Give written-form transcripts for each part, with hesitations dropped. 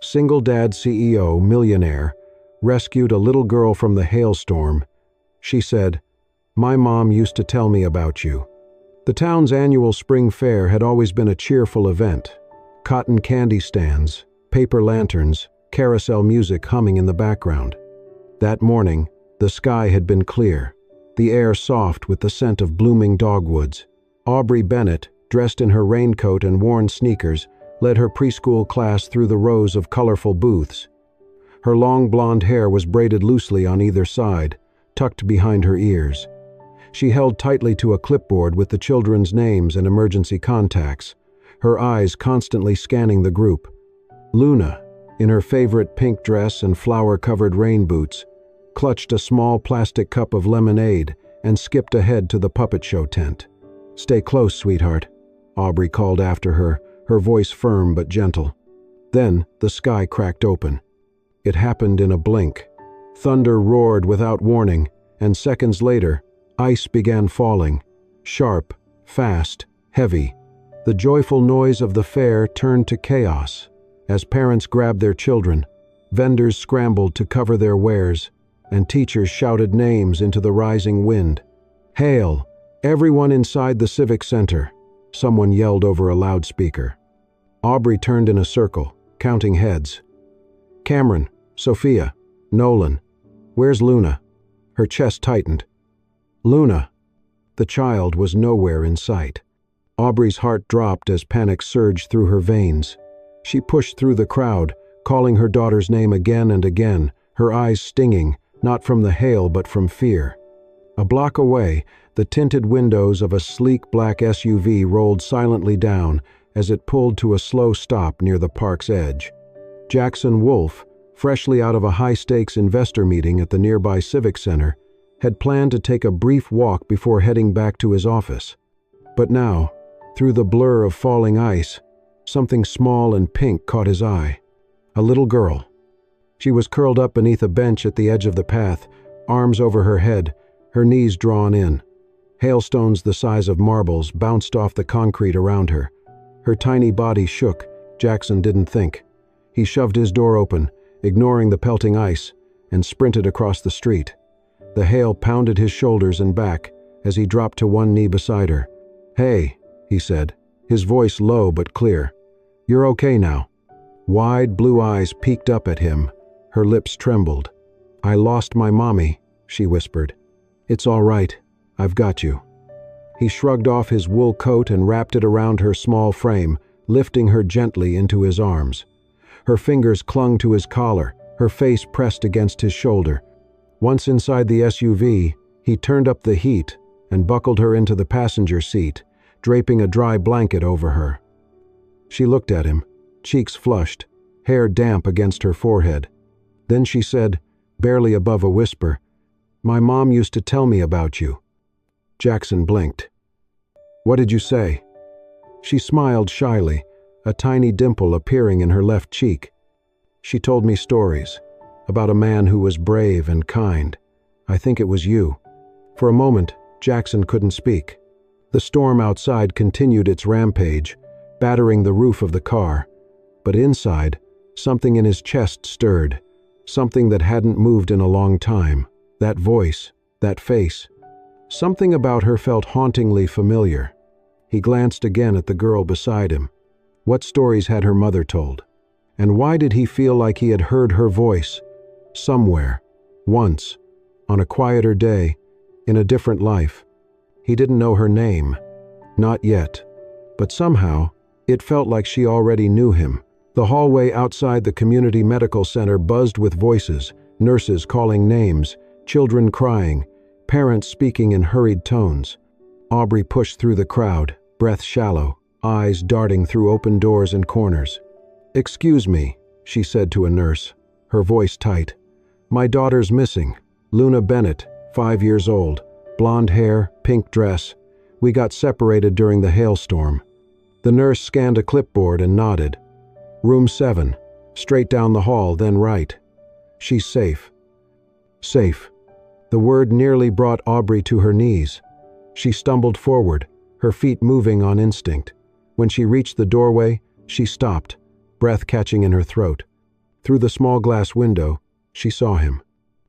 Single dad CEO, Millionaire, rescued a little girl from the hailstorm. She said, "My mom used to tell me about you." The town's annual spring fair had always been a cheerful event. Cotton candy stands, paper lanterns, carousel music humming in the background. That morning, the sky had been clear, the air soft with the scent of blooming dogwoods. Aubrey Bennett, dressed in her raincoat and worn sneakers, led her preschool class through the rows of colorful booths. Her long blonde hair was braided loosely on either side, tucked behind her ears. She held tightly to a clipboard with the children's names and emergency contacts, her eyes constantly scanning the group. Luna, in her favorite pink dress and flower-covered rain boots, clutched a small plastic cup of lemonade and skipped ahead to the puppet show tent. "Stay close, sweetheart," Aubrey called after her, her voice firm but gentle. Then the sky cracked open. It happened in a blink. Thunder roared without warning, and seconds later, ice began falling. Sharp, fast, heavy. The joyful noise of the fair turned to chaos. As parents grabbed their children, vendors scrambled to cover their wares, and teachers shouted names into the rising wind. "Hail! Everyone inside the Civic Center!" someone yelled over a loudspeaker. Aubrey turned in a circle, counting heads. "Cameron, Sophia, Nolan. Where's Luna?" Her chest tightened. "Luna!" The child was nowhere in sight. Aubrey's heart dropped as panic surged through her veins. She pushed through the crowd, calling her daughter's name again and again, her eyes stinging, not from the hail but from fear. A block away, the tinted windows of a sleek black SUV rolled silently down as it pulled to a slow stop near the park's edge. Jackson Wolfe, freshly out of a high-stakes investor meeting at the nearby Civic Center, had planned to take a brief walk before heading back to his office. But now, through the blur of falling ice, something small and pink caught his eye. A little girl. She was curled up beneath a bench at the edge of the path, arms over her head, her knees drawn in. Hailstones the size of marbles bounced off the concrete around her. Her tiny body shook. Jackson didn't think. He shoved his door open, ignoring the pelting ice, and sprinted across the street. The hail pounded his shoulders and back as he dropped to one knee beside her. "Hey," he said, his voice low but clear. "You're okay now." Wide blue eyes peeked up at him. Her lips trembled. "I lost my mommy," she whispered. "It's all right. I've got you." He shrugged off his wool coat and wrapped it around her small frame, lifting her gently into his arms. Her fingers clung to his collar, her face pressed against his shoulder. Once inside the SUV, he turned up the heat and buckled her into the passenger seat, draping a dry blanket over her. She looked at him, cheeks flushed, hair damp against her forehead. Then she said, barely above a whisper, "My mom used to tell me about you." Jackson blinked. "What did you say?" She smiled shyly, a tiny dimple appearing in her left cheek. "She told me stories about a man who was brave and kind. I think it was you." For a moment, Jackson couldn't speak. The storm outside continued its rampage, battering the roof of the car. But inside, something in his chest stirred, something that hadn't moved in a long time. That voice, that face. Something about her felt hauntingly familiar. He glanced again at the girl beside him. What stories had her mother told? And why did he feel like he had heard her voice? Somewhere, once, on a quieter day, in a different life. He didn't know her name. Not yet. But somehow, it felt like she already knew him. The hallway outside the community medical center buzzed with voices, nurses calling names, children crying, parents speaking in hurried tones. Aubrey pushed through the crowd, breath shallow, eyes darting through open doors and corners. "Excuse me," she said to a nurse, her voice tight. "My daughter's missing. Luna Bennett, 5 years old, blonde hair, pink dress. We got separated during the hailstorm." The nurse scanned a clipboard and nodded. "Room 7, straight down the hall, then right. She's safe." Safe. The word nearly brought Aubrey to her knees. She stumbled forward, her feet moving on instinct. When she reached the doorway, she stopped, breath catching in her throat. Through the small glass window, she saw him.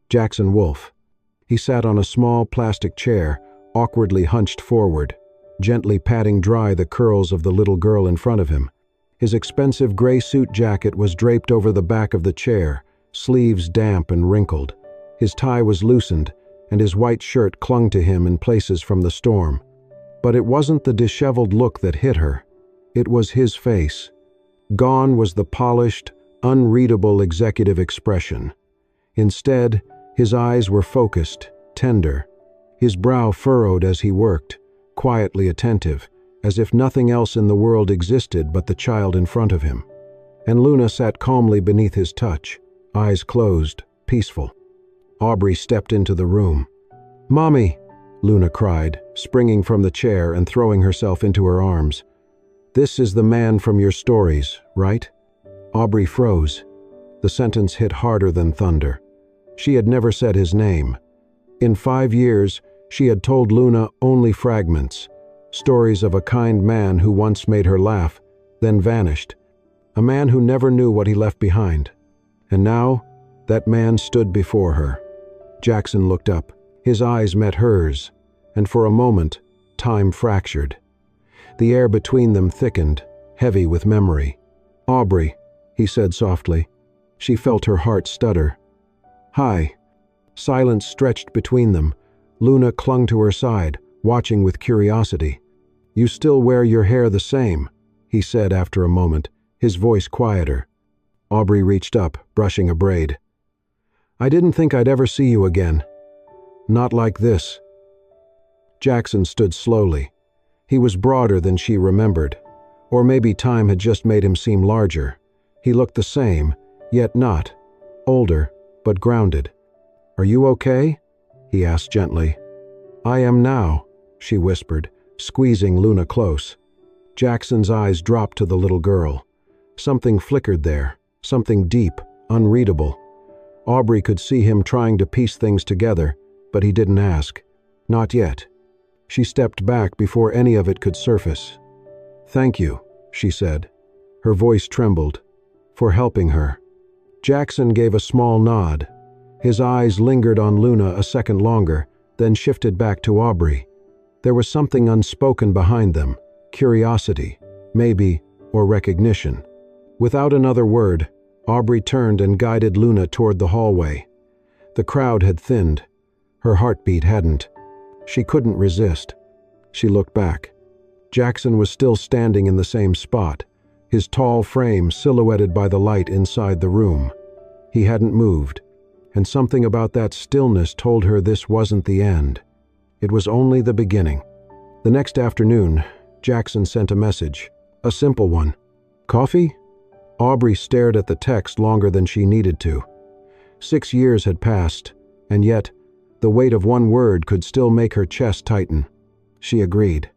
Jackson Wolfe. He sat on a small plastic chair, awkwardly hunched forward, gently patting dry the curls of the little girl in front of him. His expensive gray suit jacket was draped over the back of the chair, sleeves damp and wrinkled. His tie was loosened, and his white shirt clung to him in places from the storm. But it wasn't the disheveled look that hit her. It was his face. Gone was the polished, unreadable executive expression. Instead, his eyes were focused, tender. His brow furrowed as he worked, quietly attentive, as if nothing else in the world existed but the child in front of him. And Luna sat calmly beneath his touch, eyes closed, peaceful. Aubrey stepped into the room. "Mommy!" Luna cried, springing from the chair and throwing herself into her arms. "This is the man from your stories, right?" Aubrey froze. The sentence hit harder than thunder. She had never said his name. In 5 years, she had told Luna only fragments, stories of a kind man who once made her laugh, then vanished. A man who never knew what he left behind. And now, that man stood before her. Jackson looked up. His eyes met hers, and for a moment, time fractured. The air between them thickened, heavy with memory. "Aubrey," he said softly. She felt her heart stutter. "Hi." Silence stretched between them. Luna clung to her side, watching with curiosity. "You still wear your hair the same," he said after a moment, his voice quieter. Aubrey reached up, brushing a braid. "I didn't think I'd ever see you again. Not like this." Jackson stood slowly. He was broader than she remembered. Or maybe time had just made him seem larger. He looked the same, yet not. Older, but grounded. "Are you okay?" he asked gently. "I am now," she whispered, squeezing Luna close. Jackson's eyes dropped to the little girl. Something flickered there, something deep, unreadable. Aubrey could see him trying to piece things together, but he didn't ask. Not yet. She stepped back before any of it could surface. "Thank you," she said. Her voice trembled. "For helping her." Jackson gave a small nod. His eyes lingered on Luna a second longer, then shifted back to Aubrey. There was something unspoken behind them, curiosity, maybe, or recognition. Without another word, Aubrey turned and guided Luna toward the hallway. The crowd had thinned. Her heartbeat hadn't. She couldn't resist. She looked back. Jackson was still standing in the same spot, his tall frame silhouetted by the light inside the room. He hadn't moved, and something about that stillness told her this wasn't the end. It was only the beginning. The next afternoon, Jackson sent a message, a simple one. "Coffee?" Aubrey stared at the text longer than she needed to. 6 years had passed, and yet, the weight of one word could still make her chest tighten. She agreed.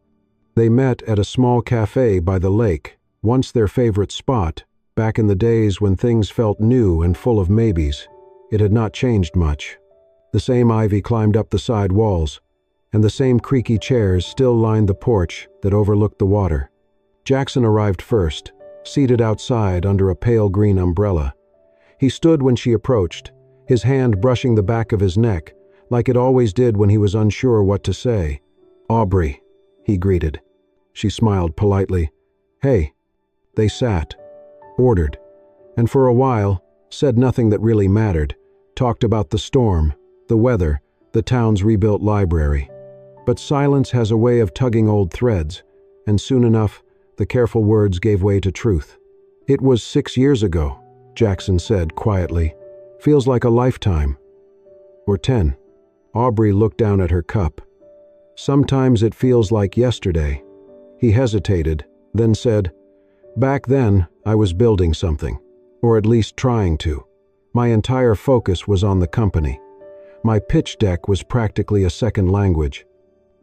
They met at a small cafe by the lake, once their favorite spot, back in the days when things felt new and full of maybes. It had not changed much. The same ivy climbed up the side walls, and the same creaky chairs still lined the porch that overlooked the water. Jackson arrived first, seated outside under a pale green umbrella. He stood when she approached, his hand brushing the back of his neck, like it always did when he was unsure what to say. "Aubrey," he greeted. She smiled politely. "Hey." They sat, ordered, and for a while, said nothing that really mattered, talked about the storm, the weather, the town's rebuilt library. But silence has a way of tugging old threads, and soon enough, the careful words gave way to truth. "It was 6 years ago," Jackson said quietly. "Feels like a lifetime." "Or 10. Aubrey looked down at her cup. "Sometimes it feels like yesterday." He hesitated, then said, "Back then, I was building something, or at least trying to. My entire focus was on the company. My pitch deck was practically a second language.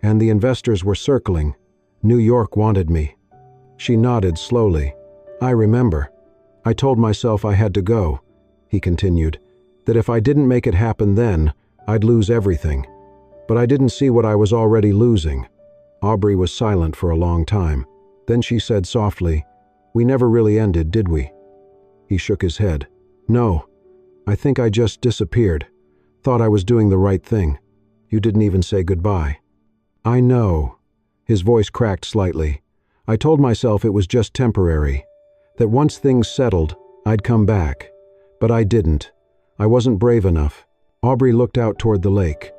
And the investors were circling. New York wanted me." She nodded slowly. "I remember. I told myself I had to go," he continued, "that if I didn't make it happen then, I'd lose everything. But I didn't see what I was already losing." Aubrey was silent for a long time. Then she said softly, "We never really ended, did we?" He shook his head. No, I think I just disappeared. Thought I was doing the right thing. You didn't even say goodbye." "I know." His voice cracked slightly. "I told myself it was just temporary, that once things settled, I'd come back. But I didn't. I wasn't brave enough." Aubrey looked out toward the lake.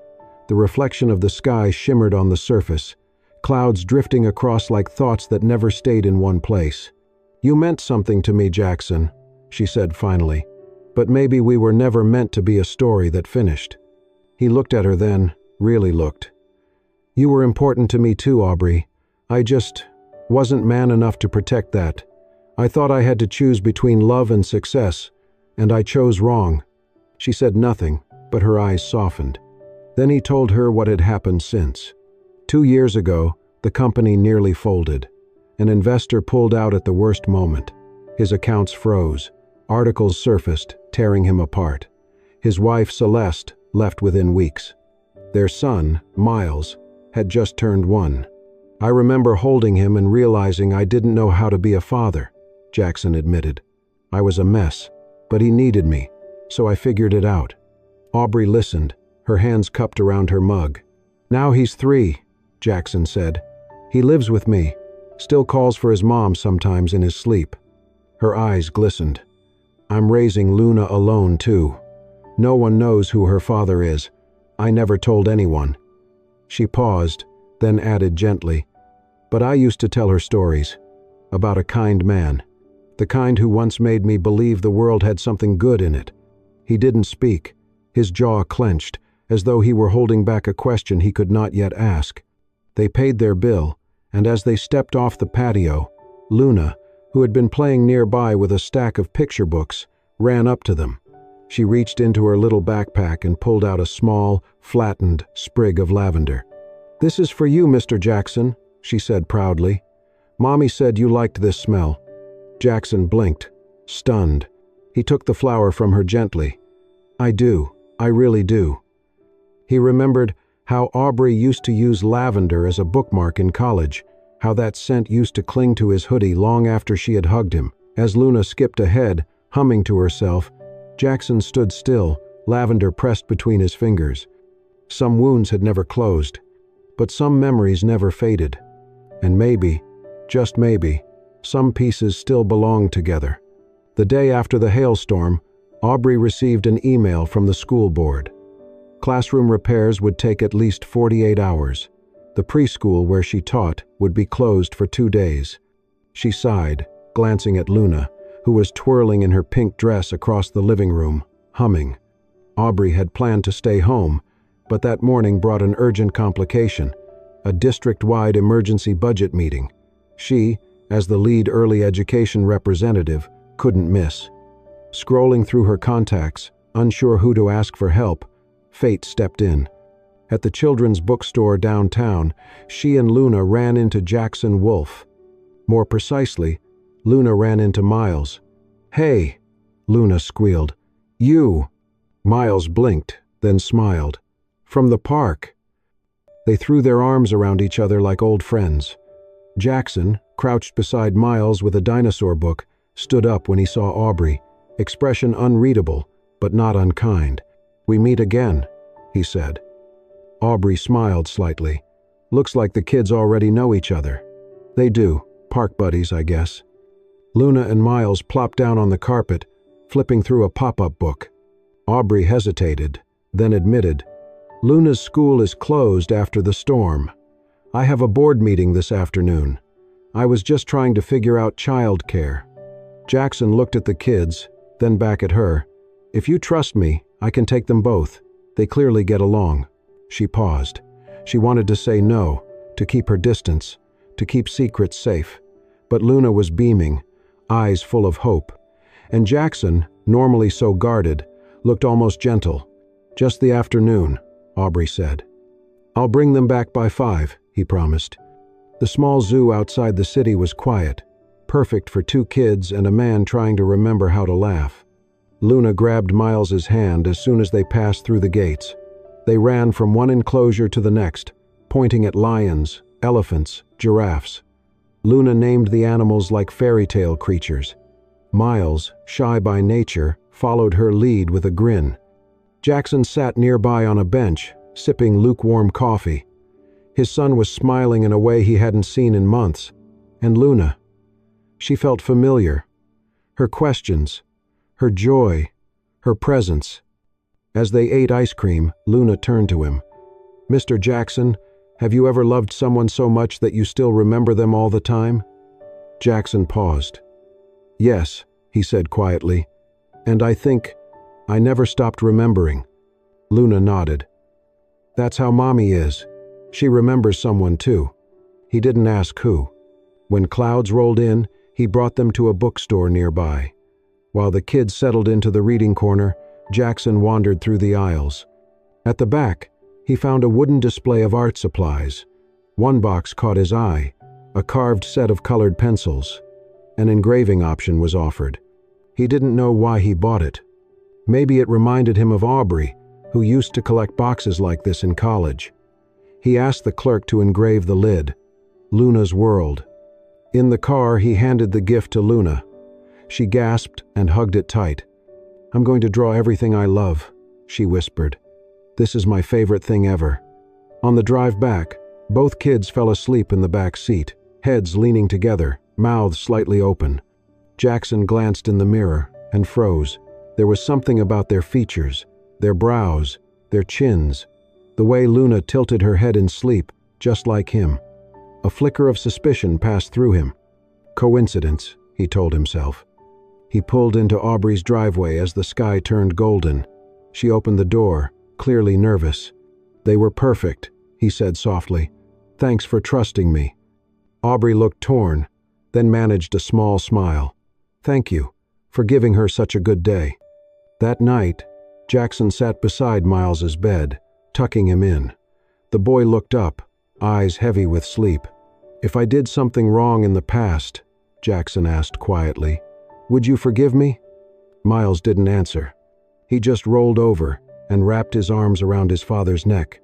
The reflection of the sky shimmered on the surface, clouds drifting across like thoughts that never stayed in one place. "You meant something to me, Jackson," she said finally. "But maybe we were never meant to be a story that finished." He looked at her then, really looked. "You were important to me too, Aubrey. I just wasn't man enough to protect that. I thought I had to choose between love and success, and I chose wrong." She said nothing, but her eyes softened. Then he told her what had happened since. 2 years ago, the company nearly folded. An investor pulled out at the worst moment. His accounts froze. Articles surfaced, tearing him apart. His wife, Celeste, left within weeks. Their son, Miles, had just turned 1. "I remember holding him and realizing I didn't know how to be a father," Jackson admitted. "I was a mess, but he needed me, so I figured it out." Aubrey listened, her hands cupped around her mug. "Now he's 3, Jackson said. "He lives with me, still calls for his mom sometimes in his sleep." Her eyes glistened. "I'm raising Luna alone too. No one knows who her father is. I never told anyone." She paused, then added gently, "But I used to tell her stories about a kind man, the kind who once made me believe the world had something good in it." He didn't speak, his jaw clenched, as though he were holding back a question he could not yet ask. They paid their bill, and as they stepped off the patio, Luna, who had been playing nearby with a stack of picture books, ran up to them. She reached into her little backpack and pulled out a small, flattened sprig of lavender. "This is for you, Mr. Jackson," she said proudly. "Mommy said you liked this smell." Jackson blinked, stunned. He took the flower from her gently. "I do. I really do." He remembered how Aubrey used to use lavender as a bookmark in college, how that scent used to cling to his hoodie long after she had hugged him. As Luna skipped ahead, humming to herself, Jackson stood still, lavender pressed between his fingers. Some wounds had never closed, but some memories never faded. And maybe, just maybe, some pieces still belonged together. The day after the hailstorm, Aubrey received an email from the school board. Classroom repairs would take at least 48 hours. The preschool where she taught would be closed for 2 days. She sighed, glancing at Luna, who was twirling in her pink dress across the living room, humming. Aubrey had planned to stay home, but that morning brought an urgent complication, a district-wide emergency budget meeting. She, as the lead early education representative, couldn't miss. Scrolling through her contacts, unsure who to ask for help, fate stepped in. At the children's bookstore downtown, she and Luna ran into Jackson Wolfe. More precisely, Luna ran into Miles. "Hey," Luna squealed. "You." Miles blinked, then smiled. "From the park." They threw their arms around each other like old friends. Jackson, crouched beside Miles with a dinosaur book, stood up when he saw Aubrey, expression unreadable, but not unkind. "We meet again," he said. Aubrey smiled slightly. "Looks like the kids already know each other." "They do. Park buddies, I guess." Luna and Miles plopped down on the carpet, flipping through a pop-up book. Aubrey hesitated, then admitted, "Luna's school is closed after the storm. I have a board meeting this afternoon. I was just trying to figure out childcare." Jackson looked at the kids, then back at her. "If you trust me, I can take them both. They clearly get along." She paused. She wanted to say no, to keep her distance, to keep secrets safe. But Luna was beaming, eyes full of hope. And Jackson, normally so guarded, looked almost gentle. "Just the afternoon," Aubrey said. "I'll bring them back by 5, he promised. The small zoo outside the city was quiet, perfect for 2 kids and a man trying to remember how to laugh. Luna grabbed Miles's hand as soon as they passed through the gates. They ran from one enclosure to the next, pointing at lions, elephants, giraffes. Luna named the animals like fairy tale creatures. Miles, shy by nature, followed her lead with a grin. Jackson sat nearby on a bench, sipping lukewarm coffee. His son was smiling in a way he hadn't seen in months. And Luna. She felt familiar. Her questions, her joy, her presence. As they ate ice cream, Luna turned to him. "Mr. Jackson, have you ever loved someone so much that you still remember them all the time?" Jackson paused. "Yes," he said quietly. "And I think I never stopped remembering." Luna nodded. "That's how Mommy is. She remembers someone too." He didn't ask who. When clouds rolled in, he brought them to a bookstore nearby. While the kids settled into the reading corner, Jackson wandered through the aisles. At the back, he found a wooden display of art supplies. One box caught his eye, a carved set of colored pencils. An engraving option was offered. He didn't know why he bought it. Maybe it reminded him of Aubrey, who used to collect boxes like this in college. He asked the clerk to engrave the lid. Luna's World. In the car, he handed the gift to Luna. She gasped and hugged it tight. "I'm going to draw everything I love," she whispered. "This is my favorite thing ever." On the drive back, both kids fell asleep in the back seat, heads leaning together, mouths slightly open. Jackson glanced in the mirror and froze. There was something about their features, their brows, their chins, the way Luna tilted her head in sleep, just like him. A flicker of suspicion passed through him. Coincidence, he told himself. He pulled into Aubrey's driveway as the sky turned golden. She opened the door, clearly nervous. "They were perfect," he said softly. "Thanks for trusting me." Aubrey looked torn, then managed a small smile. "Thank you for giving her such a good day." That night, Jackson sat beside Miles's bed, tucking him in. The boy looked up, eyes heavy with sleep. "If I did something wrong in the past," Jackson asked quietly, "would you forgive me?" Miles didn't answer. He just rolled over and wrapped his arms around his father's neck.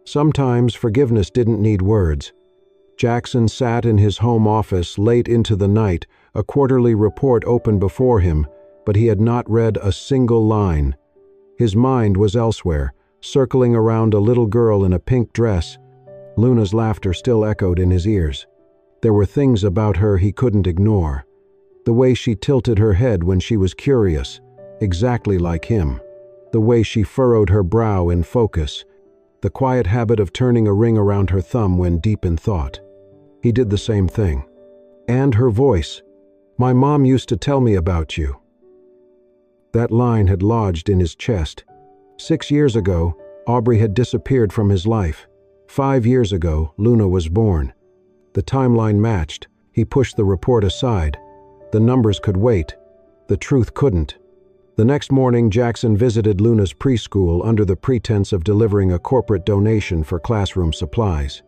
Sometimes forgiveness didn't need words. Jackson sat in his home office late into the night, a quarterly report open before him, but he had not read a single line. His mind was elsewhere, circling around a little girl in a pink dress. Luna's laughter still echoed in his ears. There were things about her he couldn't ignore. The way she tilted her head when she was curious, exactly like him. The way she furrowed her brow in focus. The quiet habit of turning a ring around her thumb when deep in thought. He did the same thing. And her voice. "My mom used to tell me about you." That line had lodged in his chest. 6 years ago, Aubrey had disappeared from his life. 5 years ago, Luna was born. The timeline matched. He pushed the report aside. The numbers could wait. The truth couldn't. The next morning, Jackson visited Luna's preschool under the pretense of delivering a corporate donation for classroom supplies.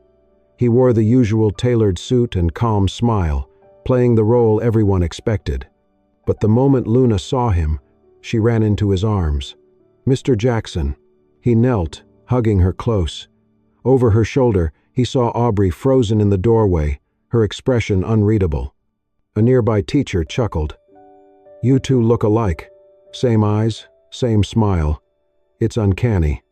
He wore the usual tailored suit and calm smile, playing the role everyone expected. But the moment Luna saw him, she ran into his arms. "Mr. Jackson." He knelt, hugging her close. Over her shoulder, he saw Aubrey frozen in the doorway, her expression unreadable. A nearby teacher chuckled. "You two look alike. Same eyes, same smile. It's uncanny."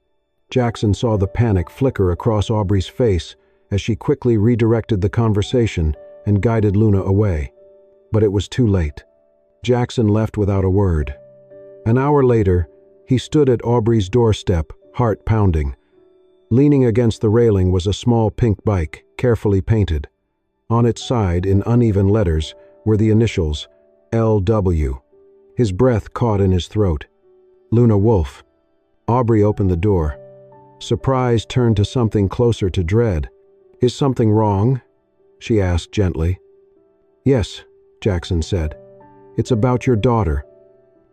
Jackson saw the panic flicker across Aubrey's face as she quickly redirected the conversation and guided Luna away. But it was too late. Jackson left without a word. An hour later, he stood at Aubrey's doorstep, heart pounding. Leaning against the railing was a small pink bike, carefully painted. On its side, in uneven letters, were the initials, LW. His breath caught in his throat. Luna Wolf. Aubrey opened the door. Surprise turned to something closer to dread. "Is something wrong?" she asked gently. "Yes," Jackson said. "It's about your daughter."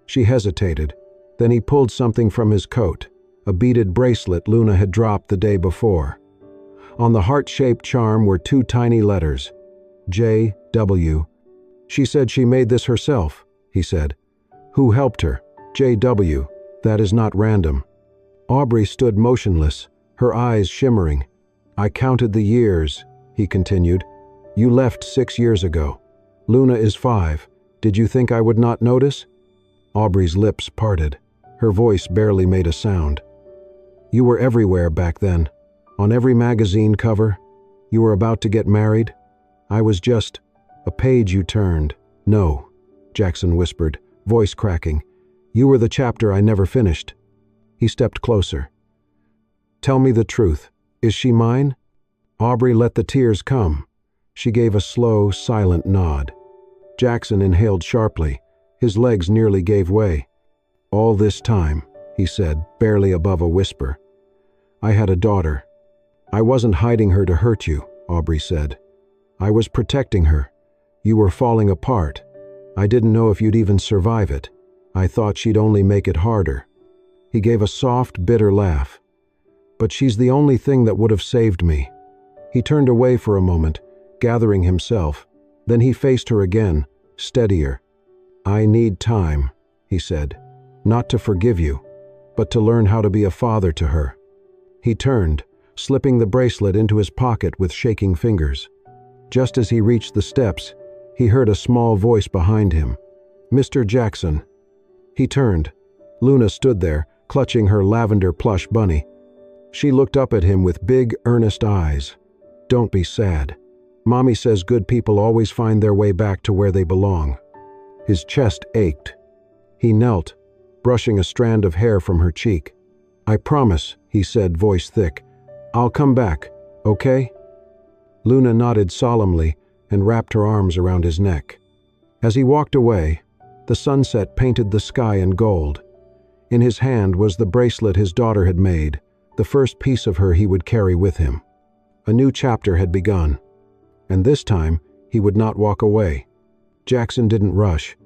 She hesitated. Then he pulled something from his coat, a beaded bracelet Luna had dropped the day before. On the heart-shaped charm were 2 tiny letters, J.W. "She said she made this herself," he said. "Who helped her? J.W. That is not random." Aubrey stood motionless, her eyes shimmering. "I counted the years," he continued. "You left 6 years ago. Luna is 5. Did you think I would not notice?" Aubrey's lips parted. Her voice barely made a sound. You were everywhere back then. On every magazine cover. You were about to get married. I was just a page you turned. No, Jackson whispered, voice cracking. You were the chapter I never finished. He stepped closer. Tell me the truth. Is she mine? Aubrey let the tears come. She gave a slow, silent nod. Jackson inhaled sharply. His legs nearly gave way. All this time, he said, barely above a whisper. I had a daughter. I wasn't hiding her to hurt you, Aubrey said. I was protecting her. You were falling apart. I didn't know if you'd even survive it. I thought she'd only make it harder. He gave a soft, bitter laugh. But she's the only thing that would have saved me. He turned away for a moment, gathering himself. Then he faced her again, steadier. I need time, he said. Not to forgive you, but to learn how to be a father to her. He turned, slipping the bracelet into his pocket with shaking fingers. Just as he reached the steps, he heard a small voice behind him. Mr. Jackson. He turned. Luna stood there, clutching her lavender plush bunny. She looked up at him with big, earnest eyes. Don't be sad. Mommy says good people always find their way back to where they belong. His chest ached. He knelt, brushing a strand of hair from her cheek. I promise, he said, voice thick. I'll come back, okay? Luna nodded solemnly and wrapped her arms around his neck. As he walked away, the sunset painted the sky in gold. In his hand was the bracelet his daughter had made, the first piece of her he would carry with him. A new chapter had begun, and this time he would not walk away. Jackson didn't rush.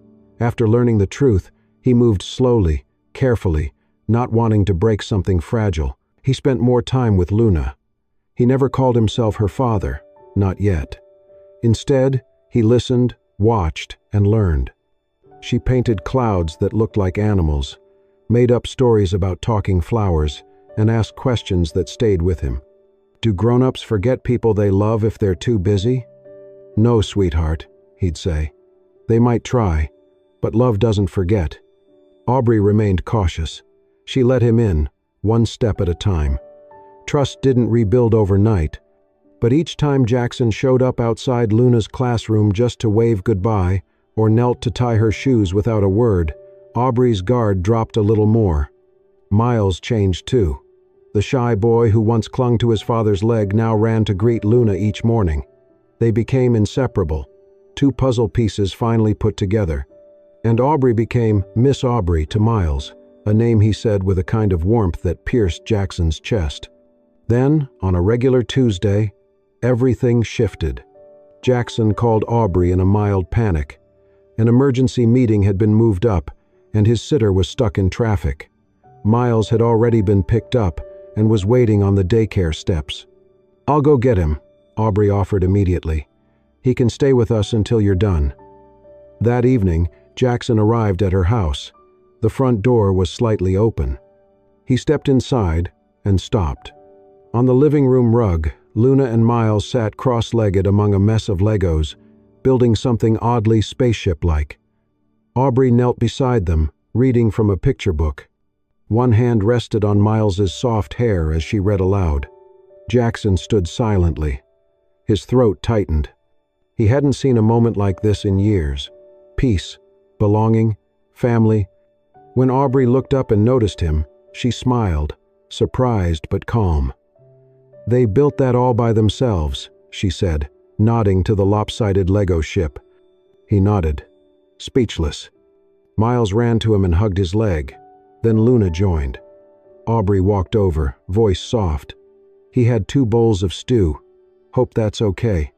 After learning the truth, he moved slowly, carefully, not wanting to break something fragile. He spent more time with Luna. He never called himself her father, not yet. Instead, he listened, watched, and learned. She painted clouds that looked like animals, made up stories about talking flowers, and asked questions that stayed with him. Do grown-ups forget people they love if they're too busy? No, sweetheart, he'd say. They might try, but love doesn't forget. Aubrey remained cautious. She let him in, one step at a time. Trust didn't rebuild overnight, but each time Jackson showed up outside Luna's classroom just to wave goodbye or knelt to tie her shoes without a word, Aubrey's guard dropped a little more. Miles changed too. The shy boy who once clung to his father's leg now ran to greet Luna each morning. They became inseparable, two puzzle pieces finally put together. And Aubrey became Miss Aubrey to Miles, a name he said with a kind of warmth that pierced Jackson's chest. Then, on a regular Tuesday, everything shifted. Jackson called Aubrey in a mild panic. An emergency meeting had been moved up, and his sitter was stuck in traffic. Miles had already been picked up and was waiting on the daycare steps. I'll go get him, Aubrey offered immediately. He can stay with us until you're done. That evening, Jackson arrived at her house. The front door was slightly open. He stepped inside and stopped. On the living room rug, Luna and Miles sat cross-legged among a mess of Legos, building something oddly spaceship-like. Aubrey knelt beside them, reading from a picture book. One hand rested on Miles's soft hair as she read aloud. Jackson stood silently. His throat tightened. He hadn't seen a moment like this in years. Peace, belonging, family. When Aubrey looked up and noticed him, she smiled, surprised but calm. They built that all by themselves, she said, nodding to the lopsided Lego ship. He nodded, speechless. Miles ran to him and hugged his leg. Then Luna joined. Aubrey walked over, voice soft. He had 2 bowls of stew. Hope that's okay.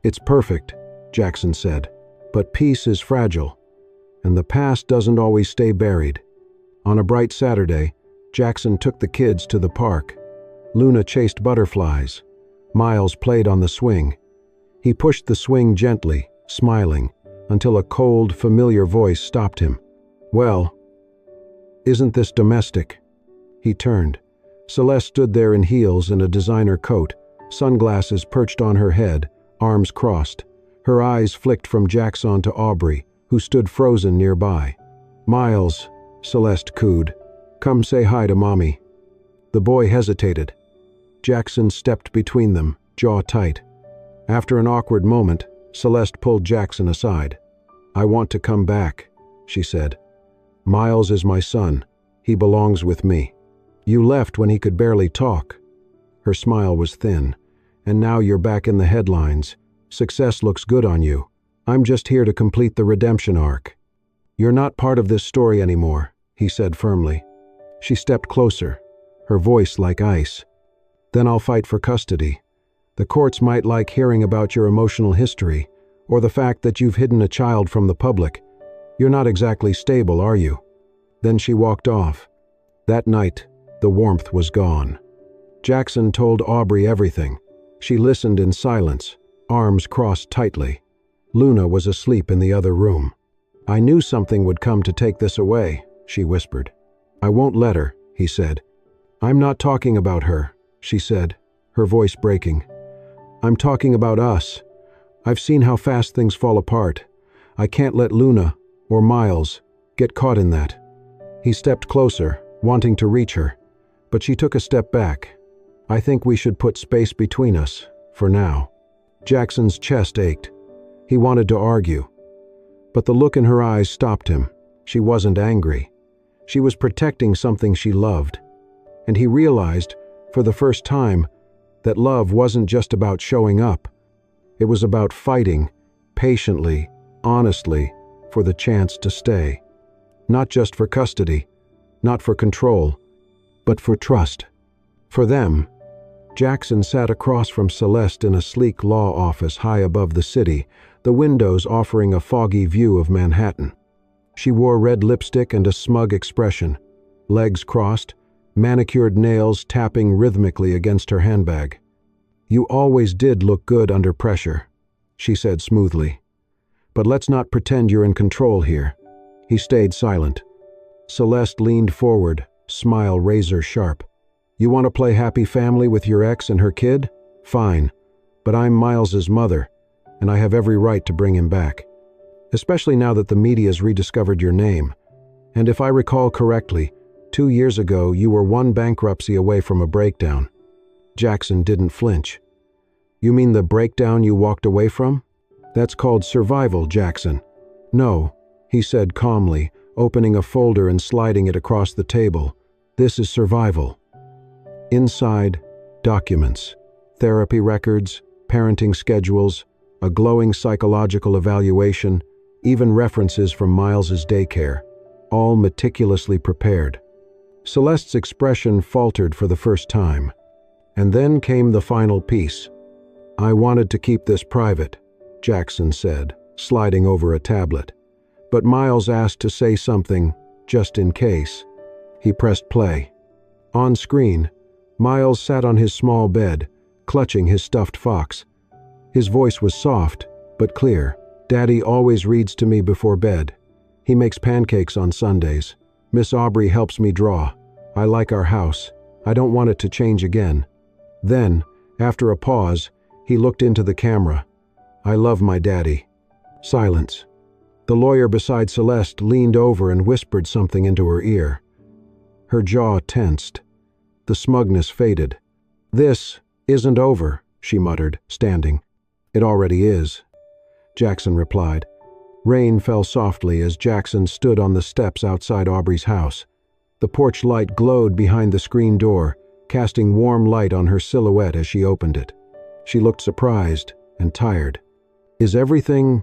It's perfect, Jackson said. But peace is fragile, and the past doesn't always stay buried. On a bright Saturday, Jackson took the kids to the park. Luna chased butterflies. Miles played on the swing. He pushed the swing gently, smiling, until a cold, familiar voice stopped him. Well, isn't this domestic? He turned. Celeste stood there in heels and a designer coat, sunglasses perched on her head, arms crossed. Her eyes flicked from Jackson to Aubrey, who stood frozen nearby. "Miles," Celeste cooed. "Come say hi to Mommy." The boy hesitated. Jackson stepped between them, jaw tight. After an awkward moment, Celeste pulled Jackson aside. "I want to come back," she said. "Miles is my son. He belongs with me. You left when he could barely talk." Her smile was thin. "And now you're back in the headlines. Success looks good on you. I'm just here to complete the redemption arc." "You're not part of this story anymore," he said firmly. She stepped closer, her voice like ice. "Then I'll fight for custody. The courts might like hearing about your emotional history, or the fact that you've hidden a child from the public. You're not exactly stable, are you?" Then she walked off. That night, the warmth was gone. Jackson told Aubrey everything. She listened in silence, arms crossed tightly. Luna was asleep in the other room. "I knew something would come to take this away," she whispered. "I won't let her," he said. "I'm not talking about her," she said, her voice breaking. "I'm talking about us. I've seen how fast things fall apart. I can't let Luna, or Miles, get caught in that." He stepped closer, wanting to reach her, but she took a step back. "I think we should put space between us, for now." Jackson's chest ached. He wanted to argue, but the look in her eyes stopped him. She wasn't angry. She was protecting something she loved. And he realized, for the first time, that love wasn't just about showing up. It was about fighting, patiently, honestly, for the chance to stay. Not just for custody, not for control, but for trust. For them, Jackson sat across from Celeste in a sleek law office high above the city, the windows offering a foggy view of Manhattan. She wore red lipstick and a smug expression, legs crossed, manicured nails tapping rhythmically against her handbag. "You always did look good under pressure," she said smoothly. "But let's not pretend you're in control here." He stayed silent. Celeste leaned forward, smile razor sharp. "You want to play happy family with your ex and her kid? Fine. But I'm Miles's mother, and I have every right to bring him back. Especially now that the media's rediscovered your name. And if I recall correctly, 2 years ago you were one bankruptcy away from a breakdown." Jackson didn't flinch. "You mean the breakdown you walked away from? That's called survival, Jackson." "No," he said calmly, opening a folder and sliding it across the table. "This is survival." Inside, documents, therapy records, parenting schedules, a glowing psychological evaluation, even references from Miles's daycare, all meticulously prepared. Celeste's expression faltered for the first time. And then came the final piece. "I wanted to keep this private," Jackson said, sliding over a tablet. "But Miles asked to say something, just in case." He pressed play. On screen, Miles sat on his small bed, clutching his stuffed fox. His voice was soft, but clear. "Daddy always reads to me before bed. He makes pancakes on Sundays. Miss Aubrey helps me draw. I like our house. I don't want it to change again." Then, after a pause, he looked into the camera. "I love my daddy." Silence. The lawyer beside Celeste leaned over and whispered something into her ear. Her jaw tensed. The smugness faded. "This isn't over," she muttered, standing. "It already is," Jackson replied. Rain fell softly as Jackson stood on the steps outside Aubrey's house. The porch light glowed behind the screen door, casting warm light on her silhouette as she opened it. She looked surprised and tired. "Is everything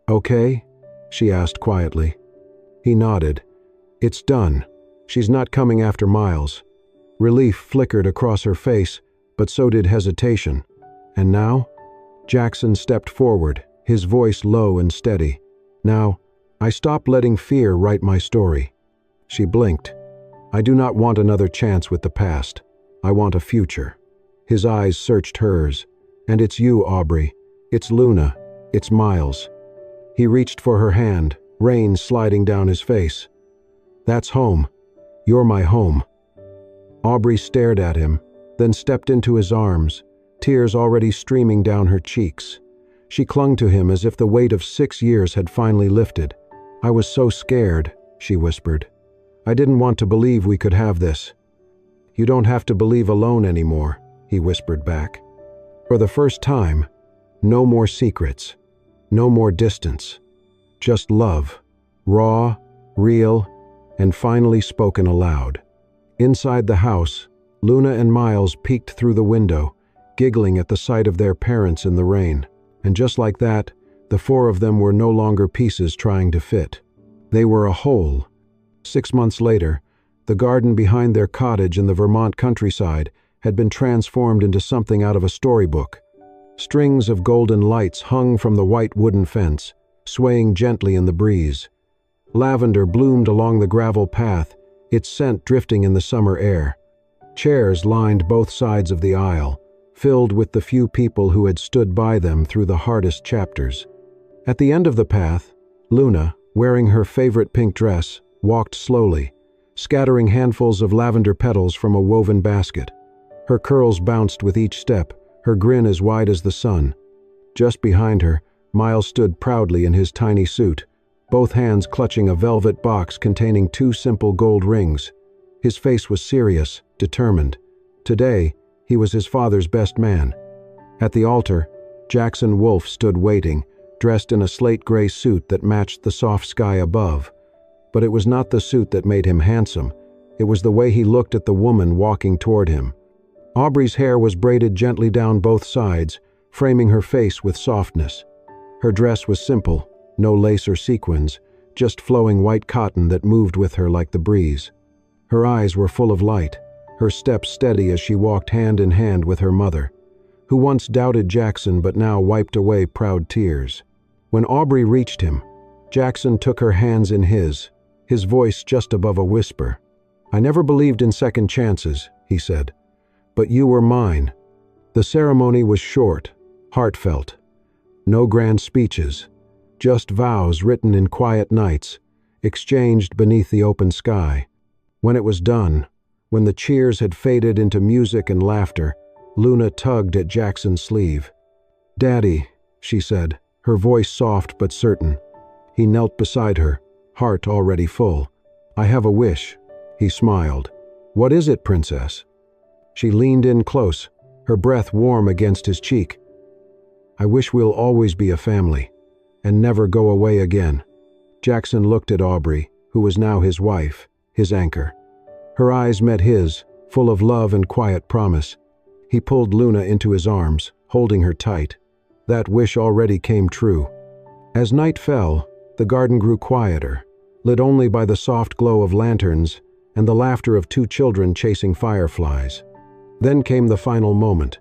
okay?" she asked quietly. He nodded. "It's done. She's not coming after Miles." Relief flickered across her face, but so did hesitation. "And now?" Jackson stepped forward, his voice low and steady. "Now, I stop letting fear write my story." She blinked. "I do not want another chance with the past. I want a future." His eyes searched hers. "And it's you, Aubrey. It's Luna. It's Miles." He reached for her hand, rain sliding down his face. "That's home. You're my home." Aubrey stared at him, then stepped into his arms, tears already streaming down her cheeks. She clung to him as if the weight of 6 years had finally lifted. "I was so scared," she whispered. "I didn't want to believe we could have this." "You don't have to believe alone anymore," he whispered back. For the first time, no more secrets, no more distance, just love, raw, real, and finally spoken aloud. Inside the house, Luna and Miles peeked through the window, giggling at the sight of their parents in the rain. And just like that, the four of them were no longer pieces trying to fit. They were a whole. 6 months later, the garden behind their cottage in the Vermont countryside had been transformed into something out of a storybook. Strings of golden lights hung from the white wooden fence, swaying gently in the breeze. Lavender bloomed along the gravel path, its scent drifting in the summer air. Chairs lined both sides of the aisle, filled with the few people who had stood by them through the hardest chapters. At the end of the path, Luna, wearing her favorite pink dress, walked slowly, scattering handfuls of lavender petals from a woven basket. Her curls bounced with each step, her grin as wide as the sun. Just behind her, Miles stood proudly in his tiny suit, both hands clutching a velvet box containing 2 simple gold rings. His face was serious, determined. Today, he was his father's best man. At the altar, Jackson Wolfe stood waiting, dressed in a slate-gray suit that matched the soft sky above. But it was not the suit that made him handsome. It was the way he looked at the woman walking toward him. Aubrey's hair was braided gently down both sides, framing her face with softness. Her dress was simple, no lace or sequins, just flowing white cotton that moved with her like the breeze. Her eyes were full of light, her steps steady as she walked hand in hand with her mother, who once doubted Jackson but now wiped away proud tears. When Aubrey reached him, Jackson took her hands in his voice just above a whisper. "I never believed in second chances," he said, "but you were mine." The ceremony was short, heartfelt. No grand speeches, just vows written in quiet nights, exchanged beneath the open sky. When it was done, when the cheers had faded into music and laughter, Luna tugged at Jackson's sleeve. "Daddy," she said, her voice soft but certain. He knelt beside her, heart already full. "I have a wish," he smiled. "What is it, Princess?" She leaned in close, her breath warm against his cheek. "I wish we'll always be a family, and never go away again." Jackson looked at Aubrey, who was now his wife, his anchor. Her eyes met his, full of love and quiet promise. He pulled Luna into his arms, holding her tight. That wish already came true. As night fell, the garden grew quieter, lit only by the soft glow of lanterns and the laughter of 2 children chasing fireflies. Then came the final moment.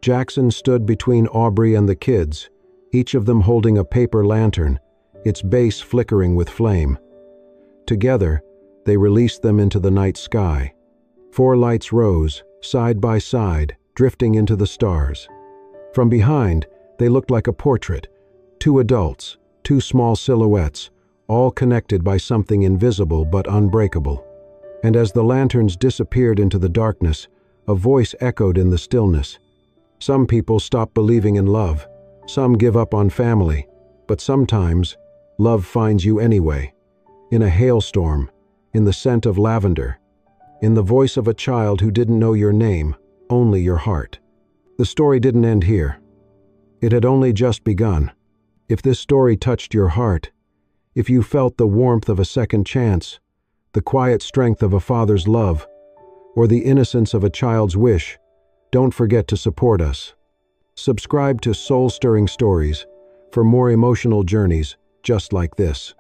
Jackson stood between Aubrey and the kids, each of them holding a paper lantern, its base flickering with flame. Together, they released them into the night sky. 4 lights rose, side by side, drifting into the stars. From behind, they looked like a portrait. 2 adults, 2 small silhouettes, all connected by something invisible but unbreakable. And as the lanterns disappeared into the darkness, a voice echoed in the stillness. Some people stop believing in love. Some give up on family. But sometimes, love finds you anyway. In a hailstorm, in the scent of lavender, in the voice of a child who didn't know your name, only your heart. The story didn't end here. It had only just begun. If this story touched your heart, if you felt the warmth of a second chance, the quiet strength of a father's love, or the innocence of a child's wish, don't forget to support us. Subscribe to Soul-Stirring Stories for more emotional journeys just like this.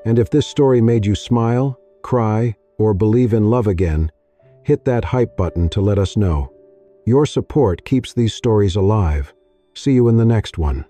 And if this story made you smile, cry, or believe in love again, hit that hype button to let us know. Your support keeps these stories alive. See you in the next one.